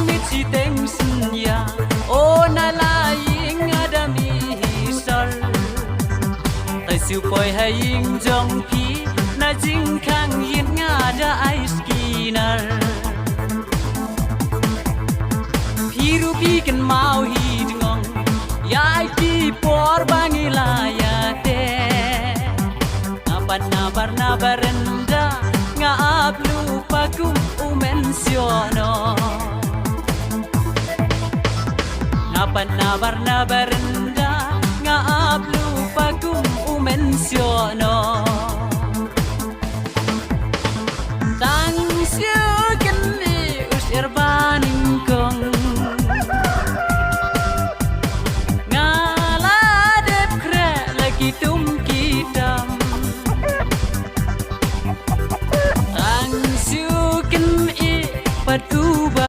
mititeng senya o na laing adami hisal tai siu poi haing jong pi na jing khang yin nga da ice skinar piru pi kan mau hi dingong yai pi por bangila ya te na barenda nga ablu pagum umensiono na barenda nga ablu pagum umensiono